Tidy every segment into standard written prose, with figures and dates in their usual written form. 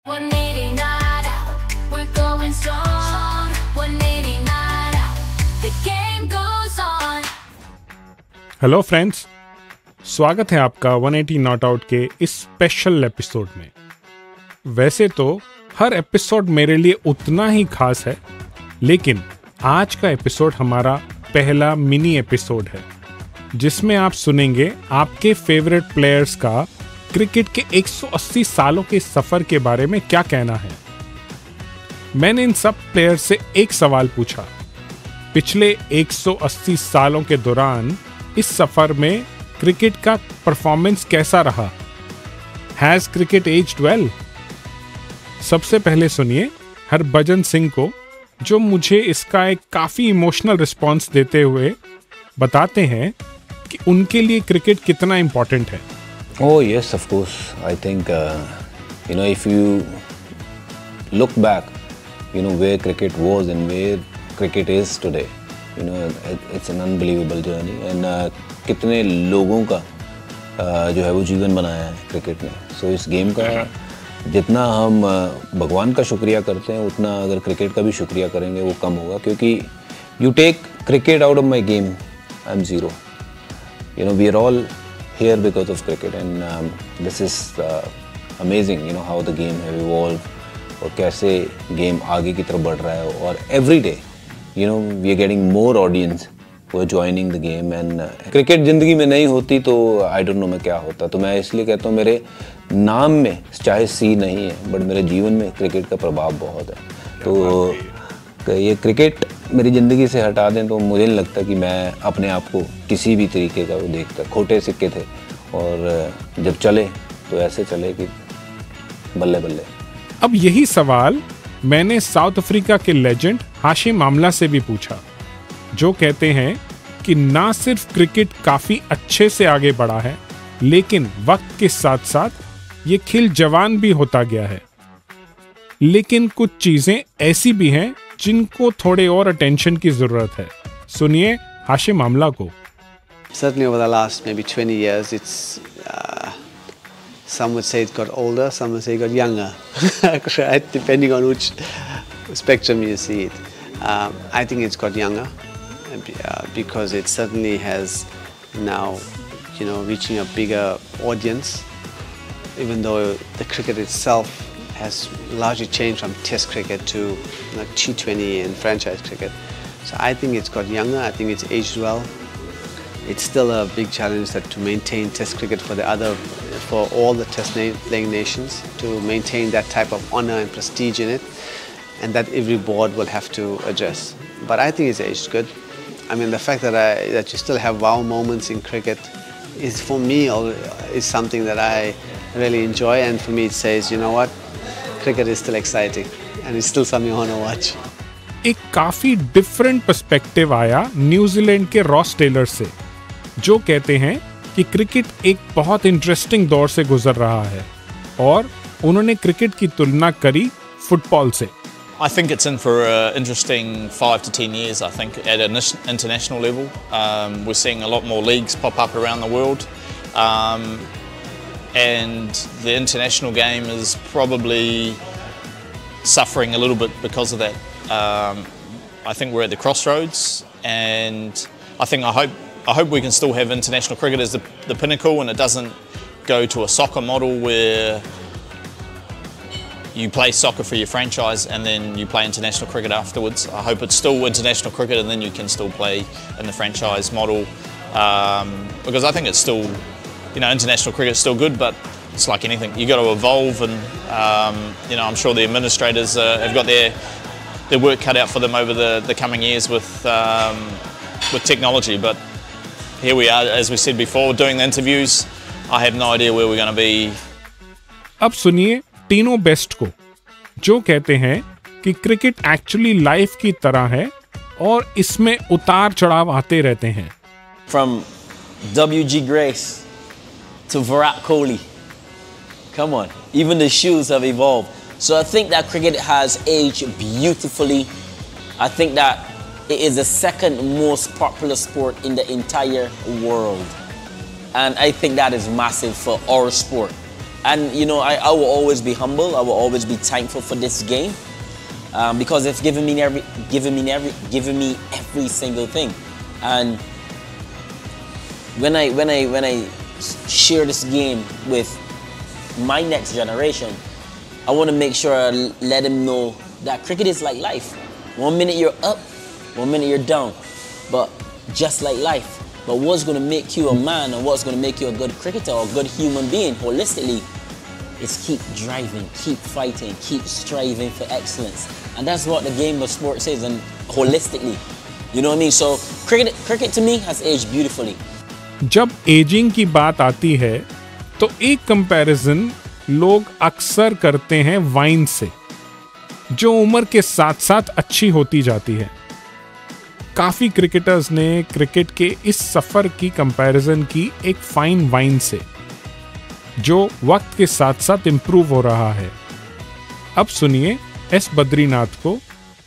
189 out, we're going strong. 189 out, the game goes on. Hello friends, स्वागत है आपका 180 not out के इस स्पेशल एपिसोड में। वैसे तो हर एपिसोड मेरे लिए उतना ही खास है, लेकिन आज का एपिसोड हमारा पहला मिनी एपिसोड है जिसमें आप सुनेंगे आपके फेवरेट प्लेयर्स का क्रिकेट के 180 सालों के सफर के बारे में क्या कहना है। मैंने इन सब प्लेयर्स से एक सवाल पूछा, पिछले 180 सालों के दौरान इस सफर में क्रिकेट का परफॉर्मेंस कैसा रहा? Has cricket aged well? सबसे पहले सुनिए हरभजन सिंह को, जो मुझे इसका एक काफी इमोशनल रिस्पॉन्स देते हुए बताते हैं कि उनके लिए क्रिकेट कितना इम्पोर्टेंट है। Oh yes, of course. I think if you look back, where cricket was and where cricket is today, it's an unbelievable journey. And कितने लोगों का जो है वो जीवन बनाया है क्रिकेट ने। So इस गेम का जितना हम भगवान का शुक्रिया करते हैं, उतना अगर क्रिकेट का भी शुक्रिया करेंगे वो कम होगा, क्योंकि you take cricket out of my game, I'm zero. We are all here because of cricket, and this is amazing, how the game have evolved और कैसे गेम आगे की तरफ बढ़ रहा है। और every day, we are getting more audience who are joining the game, and cricket ज़िंदगी में नहीं होती तो I don't know मैं क्या होता। तो मैं इसलिए कहता हूँ मेरे नाम में चाहे सी नहीं है, बट मेरे जीवन में क्रिकेट का प्रभाव बहुत है। तो ये क्रिकेट मेरी ज़िंदगी से हटा दें तो मुझे नहीं लगता कि मैं अपने आप को किसी भी तरीके का वो देखता। खोटे सिक्के थे, और जब चले तो ऐसे चले कि बल्ले बल्ले। अब यही सवाल मैंने साउथ अफ्रीका के लेजेंड हाशिम आमला से भी पूछा, जो कहते हैं कि ना सिर्फ क्रिकेट काफ़ी अच्छे से आगे बढ़ा है, लेकिन वक्त के साथ साथ ये खिल जवान भी होता गया है। लेकिन कुछ चीज़ें ऐसी भी हैं जिनको थोड़े और अटेंशन की ज़रूरत है। सुनिए हाशिम आमला को। Certainly over the last maybe 20 years, it's some would say it got older, some would say it got younger, right? Depending on which spectrum you see it. I think it's got younger because it certainly has now, reaching a bigger audience. Even though the cricket itself has largely changed from Test cricket to T20 and franchise cricket, so I think it's got younger. I think it's aged well. It's still a big challenge to maintain Test cricket for all the Test playing nations, to maintain that type of honor and prestige in it, and that every board will have to address. But I think it's aged good. I mean, the fact that you still have wow moments in cricket is, for me, is something that I really enjoy, and for me it says, cricket is still exciting and it's still something I want to watch. एक काफी different perspective आया New Zealand के Ross Taylor से, जो कहते हैं कि cricket एक बहुत इंटरेस्टिंग दौर से गुजर रहा है, और उन्होंने क्रिकेट की तुलना करी फुटबॉल से। I think it's in for an interesting 5 to 10 years. I think at an international level, we're seeing a lot more leagues pop up around the world, and the international game is probably suffering a little bit because of that. I think we're at the crossroads, and I hope we can still have international cricket as the pinnacle, and it doesn't go to a soccer model where you play soccer for your franchise and then you play international cricket afterwards. I hope it's still international cricket and then you can still play in the franchise model, because I think it's still, international cricket is still good, but it's like anything, you got to evolve, and I'm sure the administrators have got their work cut out for them over the coming years with technology. But here we are, as we said before, doing the interviews. I have no idea where we're going to be. अब सुनिए टीनो best को, जो कहते हैं कि cricket actually life की तरह है और इसमें उतार चढ़ाव आते रहते हैं। From W.G. Grace to Virat Kohli, come on, even the shoes have evolved. So I think that cricket has aged beautifully. I think that it is the second most popular sport in the entire world, and I think that is massive for our sport. And you know, I will always be humble. I will always be thankful for this game because it's given me every single thing. And when I share this game with my next generation, I want to make sure I let them know that cricket is like life. 1 minute you're up, 1 minute you're down, but just like life. But what's going to make you a man and what's going to make you a good cricketer or a good human being holistically is keep driving, keep fighting, keep striving for excellence. And that's what the game of sports is, and holistically. You know what I mean? So cricket to me has aged beautifully. जब ageing की बात आती है तो एक comparison लोग अक्सर करते हैं वाइन से, जो उम्र के साथ साथ अच्छी होती जाती है। काफी क्रिकेटर्स ने क्रिकेट के इस सफर की कंपैरिजन की एक फाइन वाइन से, जो वक्त के साथ साथ इंप्रूव हो रहा है। अब सुनिए एस बद्रीनाथ को,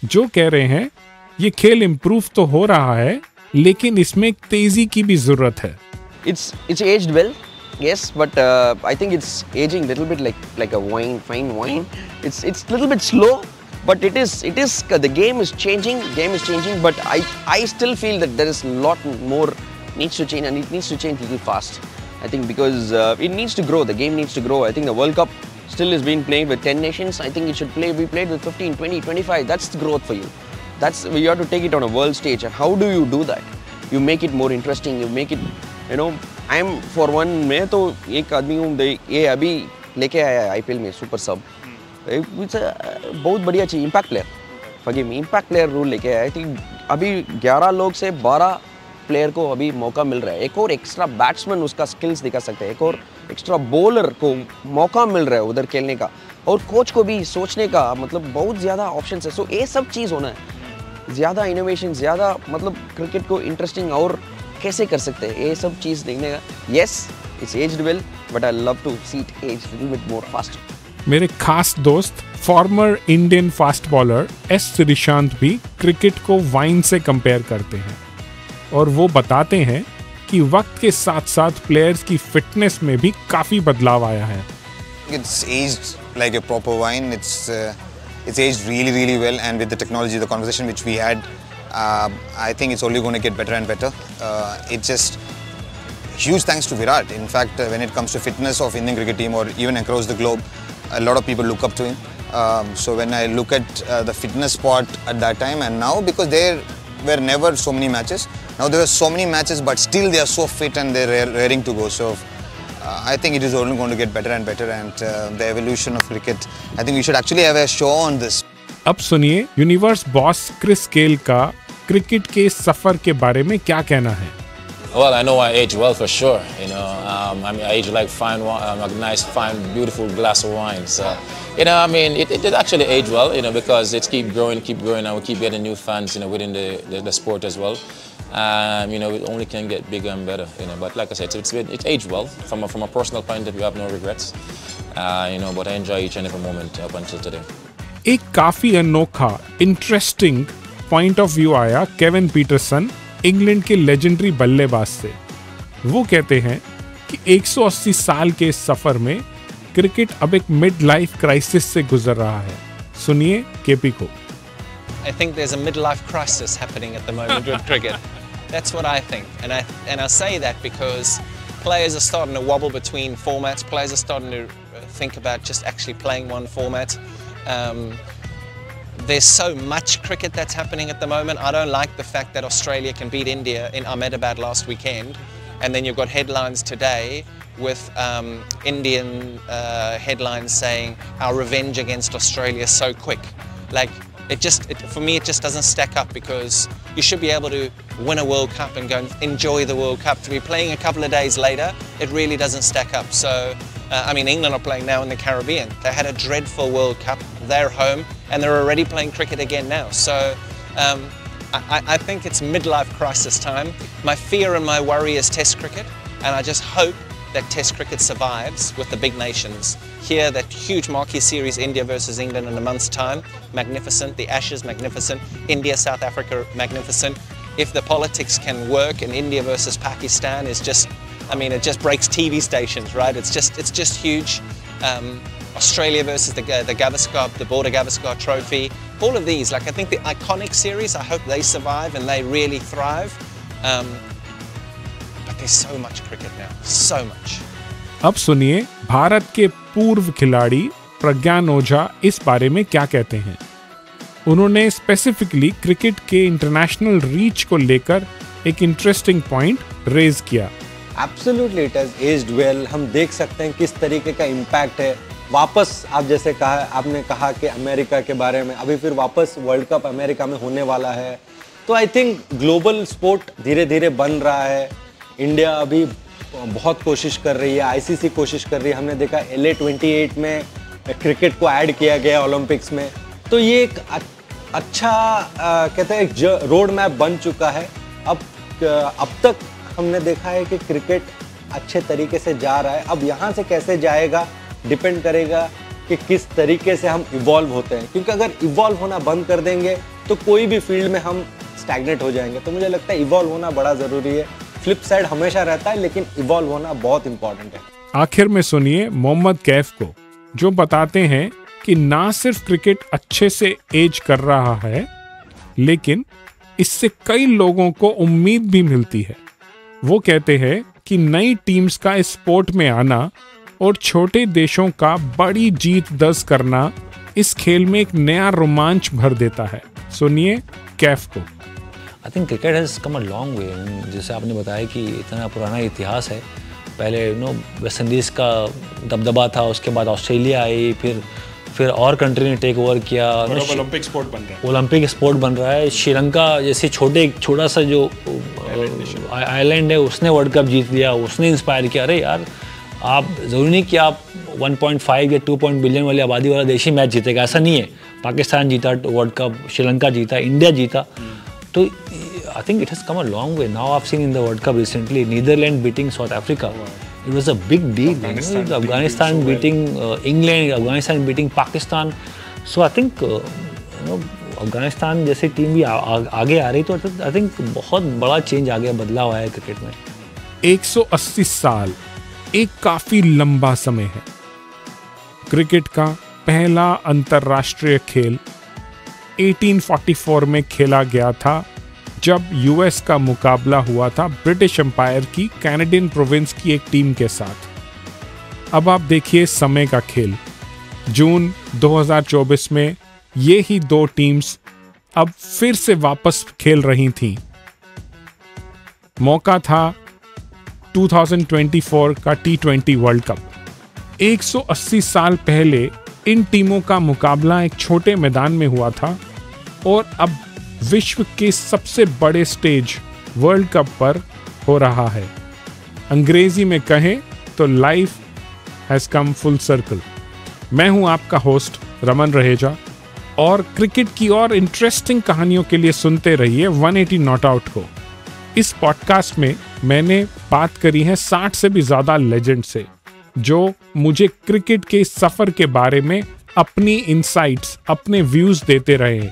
जो कह रहे हैं ये खेल इंप्रूव तो हो रहा है लेकिन इसमें तेजी की भी जरूरत है। It's aged well, yes, but I think it's aging a little bit like a wine, fine wine. It's a little bit slow, but it is the game is changing. But I still feel that there is a lot more needs to change, and it needs to change a little fast. I think because it needs to grow. The game needs to grow. I think the World Cup still is being played with 10 nations. I think it should be played with 15, 20, 25. That's the growth for you. That's you have to take it on a world stage. And how do you do that? You make it more interesting. You make it, you know. I'm for one. मैं तो एक आदमी हूँ ये अभी लेके आया IPL में सुपर सब। बहुत बढ़िया चीज, impact player. Forgive me, impact player rule लेके आया। ठीक अभी 11 लोग से 12 प्लेयर को अभी मौका मिल रहा है। एक और एक्स्ट्रा बैट्समैन उसका स्किल्स दिखा सकते हैं, एक और एक्स्ट्रा बॉलर को मौका मिल रहा है उधर खेलने का, और कोच को भी सोचने का, मतलब बहुत ज़्यादा ऑप्शंस है। सो ये सब चीज़ होना है, ज़्यादा इनोवेशन, ज़्यादा मतलब क्रिकेट को इंटरेस्टिंग और कैसे कर सकते हैं, ये सब चीज़ देखने का। Yes, it's aged well, but I love to see it as little bit more fast. मेरे खास दोस्त former Indian fast bowler S Sreesanth भी क्रिकेट को वाइन से कंपेयर करते हैं, और वो बताते हैं कि वक्त के साथ साथ प्लेयर्स की फिटनेस में भी काफी बदलाव आया है। It's aged like a proper wine. It's aged really well, and with the technology, the conversation which we had, I think it's only going to get better and better. It's just huge thanks to Virat. In fact, when it comes to fitness of Indian cricket team or even across the globe, a lot of people look up to him. So when I look at the fitness part at that time and now, because there were never so many matches, now there are so many matches, but still they are so fit and they're raring to go. So I think it is only going to get better and better, and the evolution of cricket, I think we should actually have a show on this. अब सुनिए universe boss Chris Gayle का cricket के सफर के बारे में क्या कहना है। Well, I know I age well for sure. You know, I mean, I age like fine wine, a nice, fine, beautiful glass of wine. So, you know, I mean, it actually aged well. You know, because it's keep growing, and we keep getting new fans. You know, within the sport as well. You know, it only can get bigger and better. You know, but like I said, it's aged well. From a personal point of view, I have no regrets. You know, but I enjoy each and every moment up until today. एक काफी अनोखा, interesting point of view आया Kevin Pietersen, England के legendary बल्लेबाज से। वो कहते हैं कि 180 साल के इस सफर में क्रिकेट अब एक मिड लाइफ क्राइसिस से गुजर रहा है। सुनिए केपी को। I think there's a midlife crisis happening at the moment with cricket. That's what I think, and I say that because players are starting to wobble between formats. Players are starting to think about just actually playing one format. There's so much cricket that's happening at the moment. I don't like the fact that Australia can beat India in Ahmedabad last weekend, and then you've got headlines today with Indian headlines saying our revenge against Australia is so quick. Like, for me, it just doesn't stack up, because you should be able to win a World Cup and go and enjoy the World Cup. To be playing a couple of days later, it really doesn't stack up. So, I mean, England are playing now in the Caribbean. They had a dreadful World Cup. They're home, and they're already playing cricket again now. So, I think it's midlife crisis time. My fear and my worry is Test cricket, and I just hope that Test cricket survives with the big nations. Here, that huge marquee series, India versus England in a month's time, magnificent. The Ashes, magnificent. India, South Africa, magnificent. If the politics can work, and India versus Pakistan is just, I mean, it just breaks TV stations, right? It's just huge. Australia versus the Gavaskar, the Border Gavaskar Trophy. All of these, like I think the iconic series, I hope they survive and they really thrive. But there's so much cricket now, so much. अब सुनिए भारत के पूर्व खिलाड़ी प्रज्ञान ओझा इस बारे में क्या कहते हैं। उन्होंने स्पेसिफिकली क्रिकेट के इंटरनेशनल रीच को लेकर एक इंटरेस्टिंग पॉइंट रेज किया। Absolutely, it has aged well. हम देख सकते हैं किस तरीके का इम्पैक्ट है। वापस आप जैसे कहा, आपने कहा कि अमेरिका के बारे में, अभी फिर वापस वर्ल्ड कप अमेरिका में होने वाला है, तो आई थिंक ग्लोबल स्पोर्ट धीरे धीरे बन रहा है। इंडिया अभी बहुत कोशिश कर रही है, आईसीसी कोशिश कर रही है। हमने देखा LA 28 में क्रिकेट को ऐड किया गया ओलंपिक्स में, तो ये एक अच्छा कहते हैं एक रोड मैप बन चुका है। अब तक हमने देखा है कि क्रिकेट अच्छे तरीके से जा रहा है। अब यहाँ से कैसे जाएगा डिपेंड करेगा कि किस तरीके से हम इवॉल्व होते हैं, क्योंकि अगर इवॉल्व होना बंद कर देंगे तो कोई भी फील्ड में हम स्टैग्नेट हो जाएंगे। तो मुझे लगता है इवॉल्व होना बड़ा ज़रूरी है। फ्लिप साइड हमेशा रहता है, लेकिन इवॉल्व होना बहुत इंपॉर्टेंट है। आखिर में सुनिए मोहम्मद कैफ को, जो बताते हैं कि ना सिर्फ क्रिकेट अच्छे से एज कर रहा है, लेकिन इससे कई लोगों को उम्मीद भी मिलती है। वो कहते हैं कि नई टीम्स का इस स्पोर्ट में आना और छोटे देशों का बड़ी जीत दर्ज करना इस खेल में एक नया रोमांच भर देता है। सुनिए कैफ को। I think cricket has come a long वे। जैसे आपने बताया कि इतना पुराना इतिहास है। पहले वेस्ट इंडीज़ का दबदबा था, उसके बाद ऑस्ट्रेलिया आई, फिर और कंट्री ने टेक ओवर किया। ओलंपिक स्पोर्ट बन रहा है। ओलंपिक स्पोर्ट बन रहा है। श्रीलंका जैसे छोटा सा जो आइलैंड है, उसने वर्ल्ड कप जीत लिया, उसने इंस्पायर किया। अरे यार, आप ज़रूरी नहीं कि आप 1.5 या 2 बिलियन वाली आबादी वाला देश ही मैच जीतेगा, ऐसा नहीं है। पाकिस्तान जीता वर्ल्ड कप, श्रीलंका जीता, इंडिया जीता। तो I think it has come a long way. Now I have seen in the world cup recently Netherland beating South Africa. It was a big deal. Afghanistan beating England, Afghanistan beating Pakistan. So I think Afghanistan जैसी team भी आगे आ रही, तो I think बहुत बड़ा change आ गया, बदलाव आया है क्रिकेट में। 180 साल एक काफी लंबा समय है। क्रिकेट का पहला अंतर्राष्ट्रीय खेल 1844 में खेला गया था, जब यूएस का मुकाबला हुआ था ब्रिटिश एम्पायर की कैनेडियन प्रोविंस की एक टीम के साथ। अब आप देखिए समय का खेल। जून 2024 में ये ही दो टीम्स अब फिर से वापस खेल रही थीं। मौका था 2024 का T20 वर्ल्ड कप। 180 साल पहले इन टीमों का मुकाबला एक छोटे मैदान में हुआ था, और अब विश्व के सबसे बड़े स्टेज वर्ल्ड कप पर हो रहा है। अंग्रेजी में कहें तो life has come full circle. मैं हूं आपका होस्ट रमन रहेजा, और क्रिकेट की और इंटरेस्टिंग कहानियों के लिए सुनते रहिए 180 नॉट आउट को। इस पॉडकास्ट में मैंने बात करी है 60 से भी ज्यादा लेजेंड से, जो मुझे क्रिकेट के सफर के बारे में अपनी इनसाइट्स, अपने व्यूज देते रहे।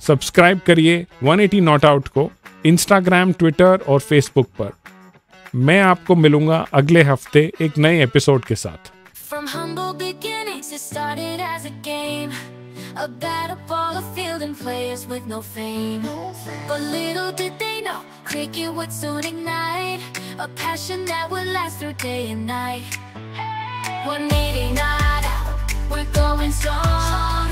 सब्सक्राइब करिए 180 नॉट आउट को इंस्टाग्राम, ट्विटर और फेसबुक पर। मैं आपको मिलूंगा अगले हफ्ते एक नए एपिसोड के साथ। From humble beginnings, it started as a game, a battle ball, a field, and players with no fame. But little did they know, cricket would soon ignite a passion that would last through day and night. 180 not out, we're going strong.